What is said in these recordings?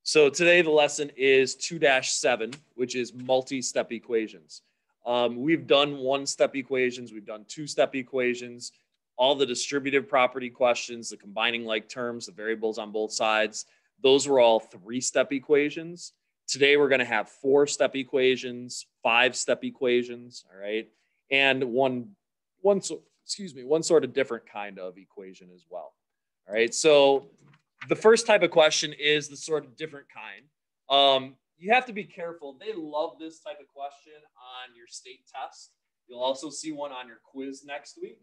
So today the lesson is 2-7, which is multi-step equations. We've done one-step equations, we've done two-step equations, all the distributive property questions, the combining like terms, the variables on both sides, those were all three-step equations. Today we're going to have four-step equations, five-step equations, all right, and one sort of different kind of equation as well. All right, so the first type of question is the sort of different kind. You have to be careful. They love this type of question on your state test. You'll also see one on your quiz next week.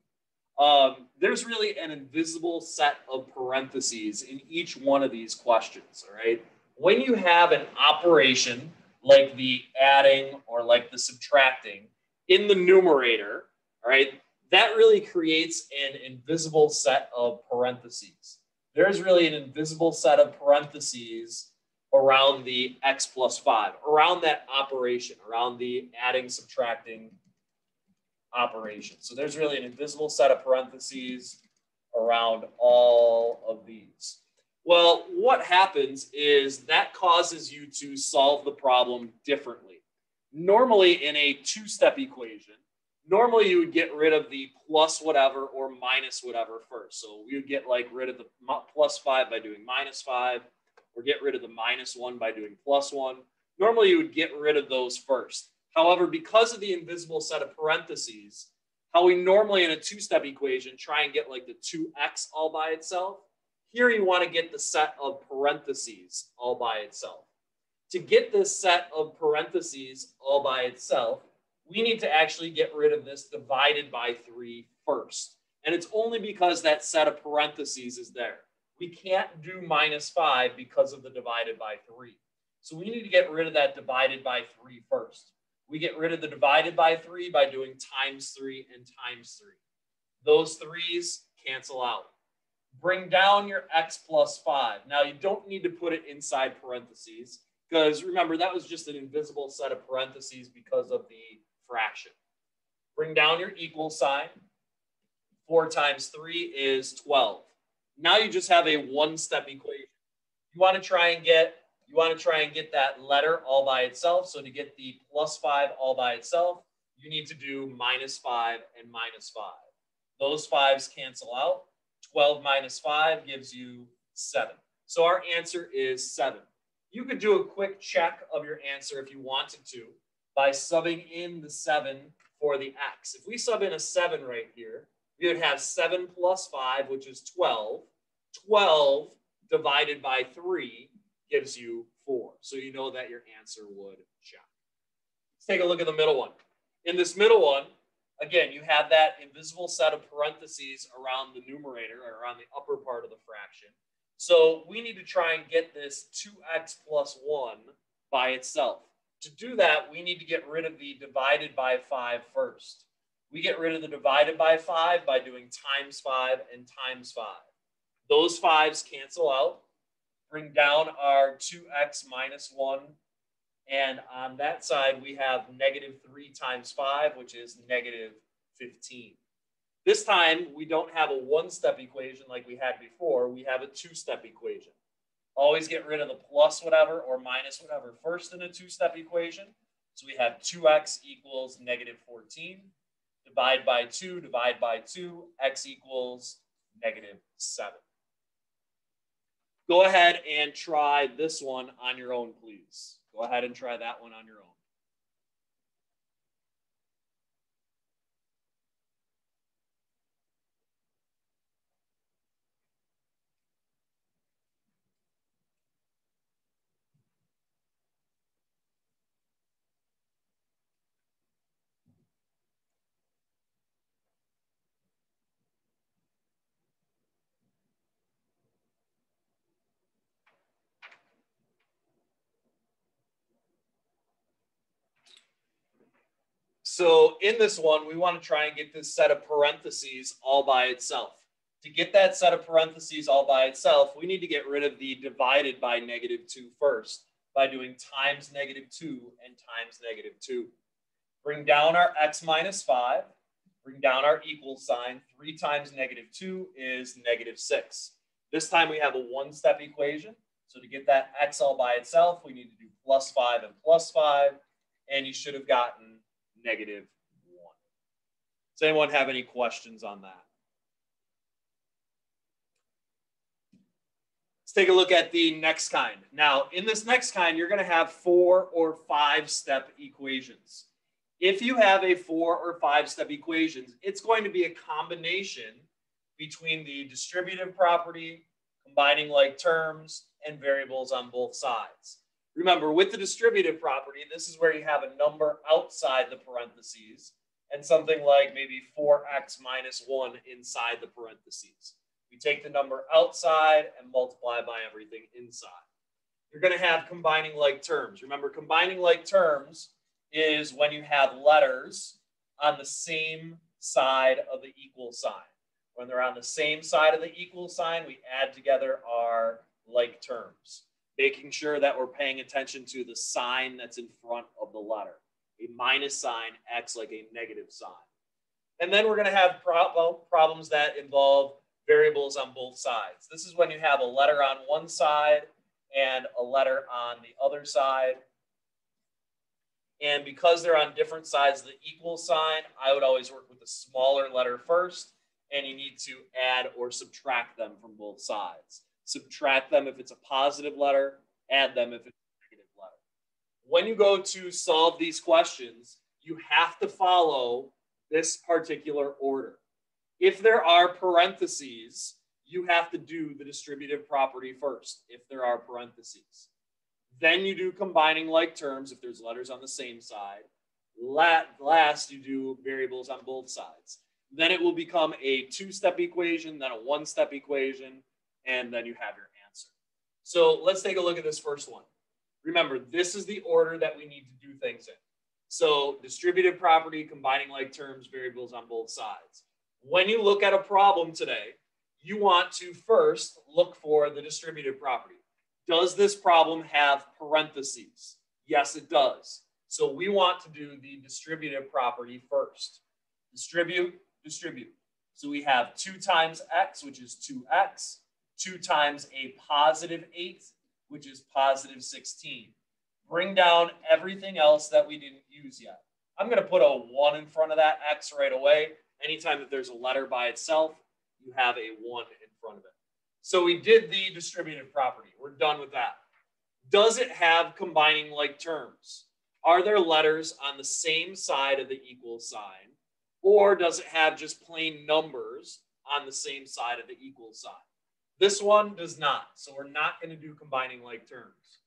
There's really an invisible set of parentheses in each one of these questions, all right? When you have an operation like the adding or like the subtracting in the numerator, all right, that really creates an invisible set of parentheses. There's really an invisible set of parentheses around the x plus 5, around that operation, around the adding, subtracting operation. So there's really an invisible set of parentheses around all of these. Well, what happens is that causes you to solve the problem differently. Normally in a two-step equation, normally you would get rid of the plus whatever or minus whatever first. So we would get like rid of the plus 5 by doing minus 5, or get rid of the minus 1 by doing plus 1. Normally you would get rid of those first. However, because of the invisible set of parentheses, how we normally in a two-step equation try and get like the 2x all by itself, here you want to get the set of parentheses all by itself. To get this set of parentheses all by itself, we need to actually get rid of this divided by 3 first. And it's only because that set of parentheses is there. We can't do minus 5 because of the divided by 3. So we need to get rid of that divided by 3 first. We get rid of the divided by 3 by doing times 3 and times 3. Those 3's cancel out. Bring down your x plus 5. Now you don't need to put it inside parentheses because remember that was just an invisible set of parentheses because of the fraction. Bring down your equal sign. 4 times 3 is 12. Now you just have a one-step equation. You want to try and get that letter all by itself. So to get the plus 5 all by itself, you need to do minus 5 and minus 5. Those 5's cancel out. 12 minus 5 gives you 7. So our answer is 7. You could do a quick check of your answer if you wanted to by subbing in the 7 for the x. If we sub in a 7 right here, we would have 7 plus 5, which is 12. 12 divided by 3 gives you 4. So you know that your answer would check. Let's take a look at the middle one. In this middle one, again, you have that invisible set of parentheses around the numerator or around the upper part of the fraction. So we need to try and get this 2x plus 1 by itself. To do that, we need to get rid of the divided by 5 first. We get rid of the divided by 5 by doing times 5 and times 5. Those 5's cancel out. Bring down our 2x minus 1. And on that side, we have negative 3 times 5, which is negative 15. This time, we don't have a one-step equation like we had before. We have a two-step equation. Always get rid of the plus whatever or minus whatever first in a two-step equation. So we have 2x equals negative 14. Divide by 2, divide by 2, x equals negative 7. Go ahead and try this one on your own, please. Go ahead and try that one on your own. So in this one, we want to try and get this set of parentheses all by itself. To get that set of parentheses all by itself, we need to get rid of the divided by negative 2 first by doing times negative 2 and times negative 2. Bring down our x minus 5. Bring down our equal sign. 3 times negative 2 is negative 6. This time we have a one-step equation. So to get that x all by itself, we need to do +5 and +5, and you should have gotten -1. Does anyone have any questions on that? Let's take a look at the next kind. Now, in this next kind, you're going to have 4 or 5 step equations. If you have a 4 or 5 step equations, it's going to be a combination between the distributive property, combining like terms, and variables on both sides. Remember, with the distributive property, this is where you have a number outside the parentheses and something like maybe 4x minus 1 inside the parentheses. We take the number outside and multiply by everything inside. You're going to have combining like terms. Remember, combining like terms is when you have letters on the same side of the equal sign. When they're on the same side of the equal sign, we add together our like terms, making sure that we're paying attention to the sign that's in front of the letter. A minus sign acts like a negative sign. And then we're going to have problems that involve variables on both sides. This is when you have a letter on one side and a letter on the other side. And because they're on different sides of the equal sign, I would always work with the smaller letter first, and you need to add or subtract them from both sides. Subtract them if it's a positive letter, add them if it's a negative letter. When you go to solve these questions, you have to follow this particular order. If there are parentheses, you have to do the distributive property first, if there are parentheses. Then you do combining like terms if there's letters on the same side. Last, you do variables on both sides. Then it will become a 2-step equation, then a 1-step equation, and then you have your answer. So let's take a look at this first one. Remember, this is the order that we need to do things in. So distributive property, combining like terms, variables on both sides. When you look at a problem today, you want to first look for the distributive property. Does this problem have parentheses? Yes, it does. So we want to do the distributive property first. Distribute, distribute. So we have 2 times x, which is 2x, 2 times a positive 8, which is positive 16. Bring down everything else that we didn't use yet. I'm going to put a 1 in front of that x right away. Anytime that there's a letter by itself, you have a 1 in front of it. So we did the distributive property. We're done with that. Does it have combining like terms? Are there letters on the same side of the equal sign? Or does it have just plain numbers on the same side of the equal sign? This one does not. So we're not going to do combining like terms.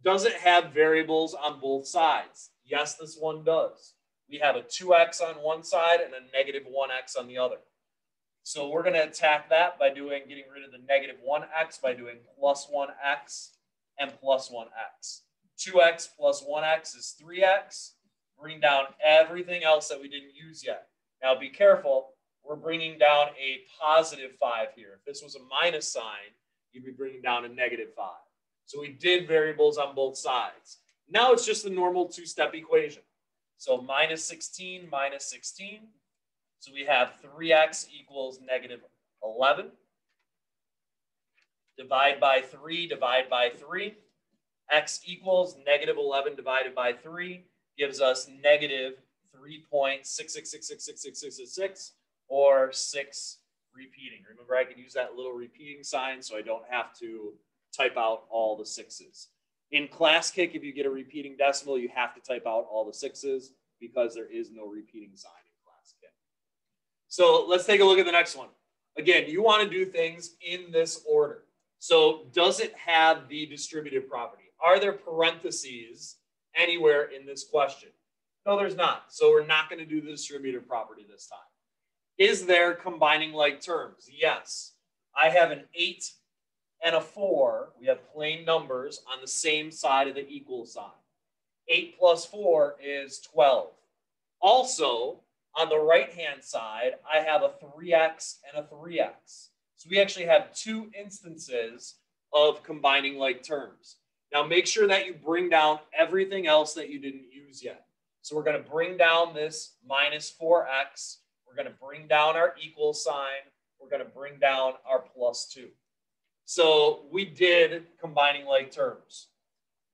Does it have variables on both sides? Yes, this one does. We have a 2x on one side and a negative 1x on the other. So we're going to attack that by getting rid of the negative 1x by doing plus 1x and plus 1x. 2x plus 1x is 3x. Bring down everything else that we didn't use yet. Now be careful. We're bringing down a positive 5 here. If this was a minus sign, you'd be bringing down a negative 5. So we did variables on both sides. Now it's just a normal 2-step equation. So minus 16 minus 16. So we have 3x equals negative 11. Divide by 3, divide by 3. X equals negative 11 divided by 3 gives us negative 3.6666666, or 6 repeating. Remember, I can use that little repeating sign so I don't have to type out all the 6s. In Classkick, if you get a repeating decimal, you have to type out all the 6s because there is no repeating sign in Classkick. So let's take a look at the next one. Again, you want to do things in this order. So does it have the distributive property? Are there parentheses anywhere in this question? No, there's not. So we're not going to do the distributive property this time. Is there combining like terms? Yes. I have an 8 and a 4. We have plain numbers on the same side of the equal sign. 8 plus 4 is 12. Also, on the right-hand side, I have a 3x and a 3x. So we actually have 2 instances of combining like terms. Now make sure that you bring down everything else that you didn't use yet. So we're going to bring down this minus 4x. We're going to bring down our equal sign. We're going to bring down our plus 2. So we did combining like terms.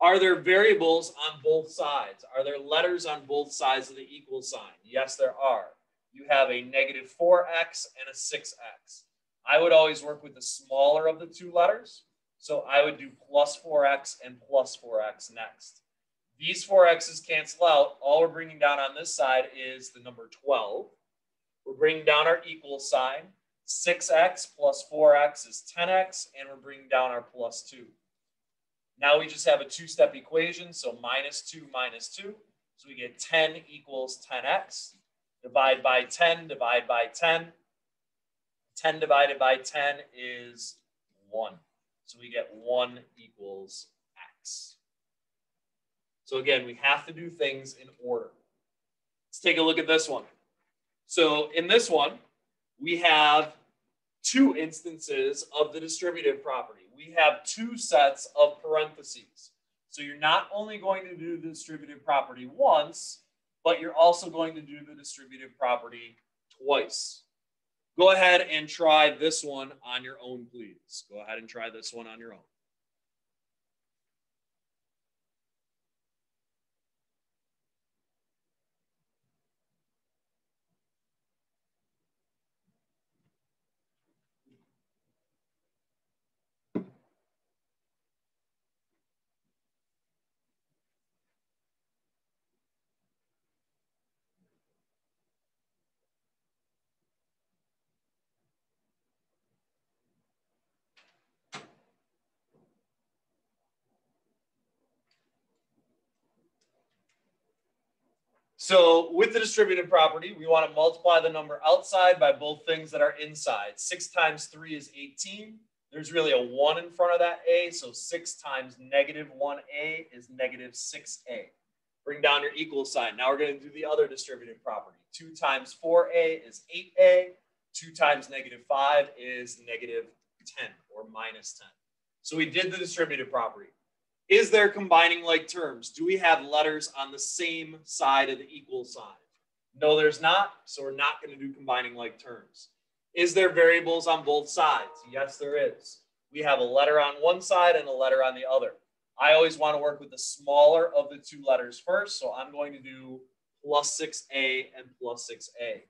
Are there variables on both sides? Are there letters on both sides of the equal sign? Yes, there are. You have a negative 4x and a 6x. I would always work with the smaller of the two letters. So I would do plus 4x and plus 4x next. These 4x's cancel out. All we're bringing down on this side is the number 12. We're bringing down our equal sign. 6x plus 4x is 10x, and we're bringing down our plus 2. Now we just have a two-step equation, so minus 2 minus 2. So we get 10 equals 10x. Divide by 10, divide by 10. 10 divided by 10 is 1. So we get 1 equals x. So again, we have to do things in order. Let's take a look at this one. So in this one, we have two instances of the distributive property. We have two sets of parentheses. So you're not only going to do the distributive property once, but you're also going to do the distributive property twice. Go ahead and try this one on your own, please. Go ahead and try this one on your own. So with the distributive property, we want to multiply the number outside by both things that are inside. 6 times 3 is 18. There's really a 1 in front of that a, so 6 times negative 1a is negative 6a. Bring down your equal sign. Now we're going to do the other distributive property. 2 times 4a is 8a. 2 times negative 5 is negative 10 or minus 10. So we did the distributive property. Is there combining like terms? Do we have letters on the same side of the equal sign? No, there's not, so we're not going to do combining like terms. Is there variables on both sides? Yes, there is. We have a letter on one side and a letter on the other. I always want to work with the smaller of the two letters first, so I'm going to do plus 6a and plus 6a.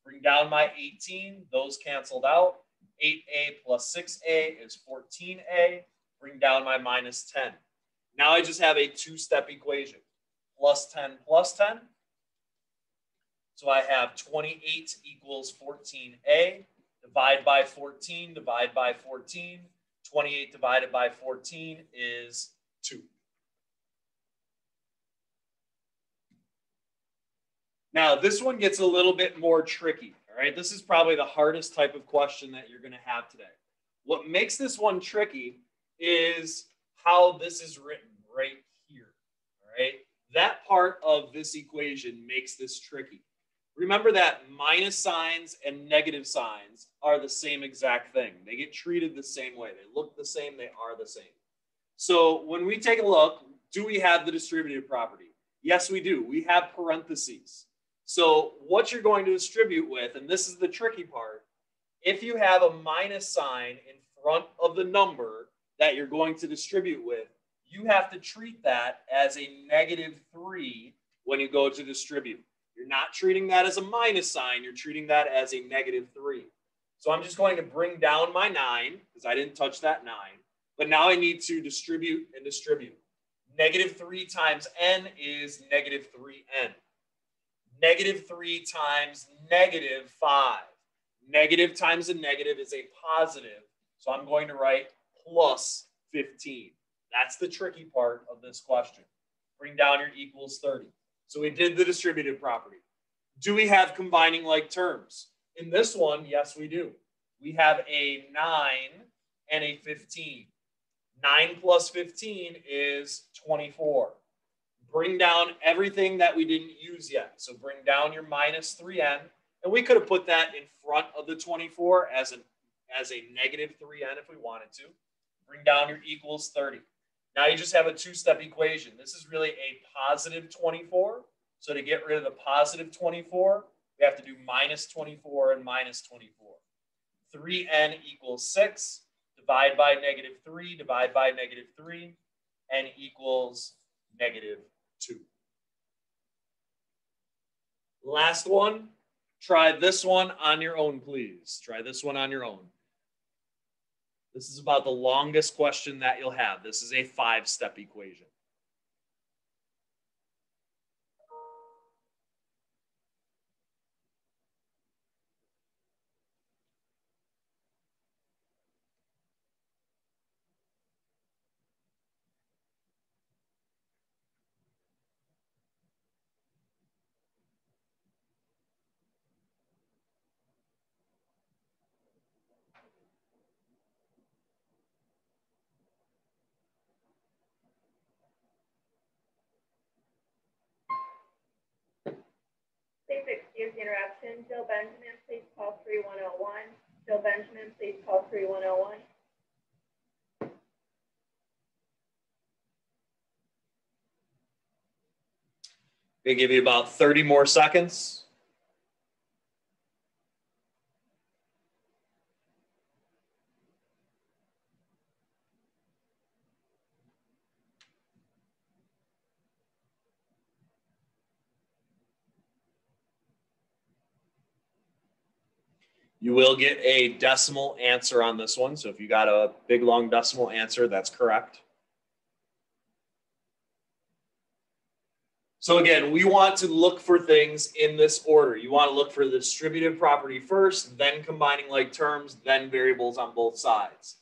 Bring down my 18, those canceled out. 8a plus 6a is 14a. Bring down my minus 10. Now I just have a two-step equation. Plus 10 plus 10. So I have 28 equals 14a. Divide by 14, divide by 14. 28 divided by 14 is 2. Now this one gets a little bit more tricky. All right, this is probably the hardest type of question that you're going to have today. What makes this one tricky is how this is written right here, all right? That part of this equation makes this tricky. Remember that minus signs and negative signs are the same exact thing. They get treated the same way. They look the same, they are the same. So when we take a look, do we have the distributive property? Yes, we do. We have parentheses. So what you're going to distribute with, and this is the tricky part, if you have a minus sign in front of the number that you're going to distribute with, you have to treat that as a negative 3 when you go to distribute. You're not treating that as a minus sign. You're treating that as a negative 3. So I'm just going to bring down my 9 because I didn't touch that 9. But now I need to distribute and distribute. Negative 3 times n is negative 3n. Negative 3 times negative 5. Negative times a negative is a positive. So I'm going to write plus 15. That's the tricky part of this question. Bring down your equals 30. So we did the distributive property. Do we have combining like terms? In this one, yes, we do. We have a 9 and a 15. 9 plus 15 is 24. Bring down everything that we didn't use yet. So bring down your minus 3n. And we could have put that in front of the 24 as a negative 3n if we wanted to. Bring down your equals 30. Now you just have a two-step equation. This is really a positive 24. So to get rid of the positive 24, we have to do minus 24 and minus 24. 3n equals 6. divide by -3, divide by -3, n equals -2. Last one, try this one on your own, please. Try this one on your own. This is about the longest question that you'll have. This is a 5-step equation. Please excuse the interruption. Jill Benjamin, please call 3101. Jill Benjamin, please call 3101. They give you about 30 more seconds. You will get a decimal answer on this one. So if you got a big, long decimal answer, that's correct. So again, we want to look for things in this order. You want to look for the distributive property first, then combining like terms, then variables on both sides.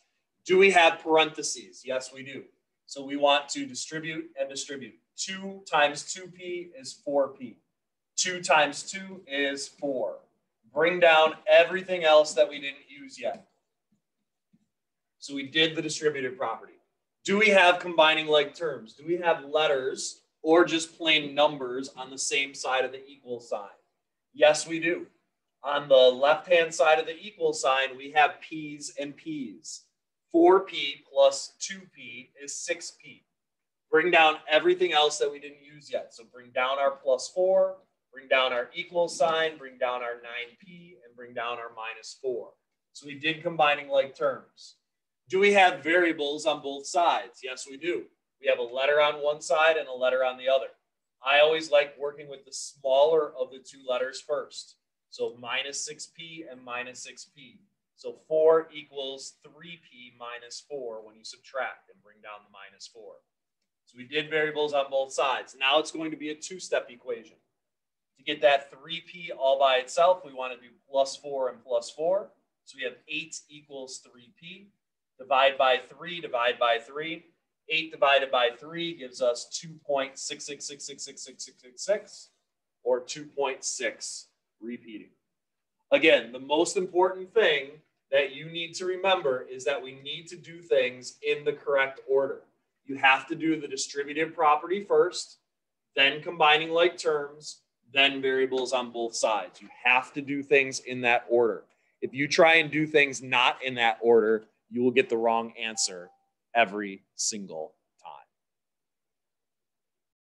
Do we have parentheses? Yes, we do. So we want to distribute and distribute. 2 times 2p is 4p. 2 times 2 is 4. Bring down everything else that we didn't use yet. So we did the distributive property. Do we have combining like terms? Do we have letters or just plain numbers on the same side of the equal sign? Yes, we do. On the left-hand side of the equal sign, we have p's and p's. 4p plus 2p is 6p. Bring down everything else that we didn't use yet. So bring down our plus 4, bring down our equal sign, bring down our 9p, and bring down our minus 4. So we did combining like terms. Do we have variables on both sides? Yes, we do. We have a letter on one side and a letter on the other. I always like working with the smaller of the two letters first. So minus 6p and minus 6p. So 4 equals 3p minus 4 when you subtract and bring down the minus 4. So we did variables on both sides. Now it's going to be a 2-step equation. To get that 3p all by itself, we want to do plus 4 and plus 4. So we have 8 equals 3p. Divide by 3, divide by 3. 8 divided by 3 gives us 2.66666666, or 2.6 repeating. Again, the most important thing that you need to remember is that we need to do things in the correct order. You have to do the distributive property first, then combining like terms, then variables on both sides. You have to do things in that order. If you try and do things not in that order, you will get the wrong answer every single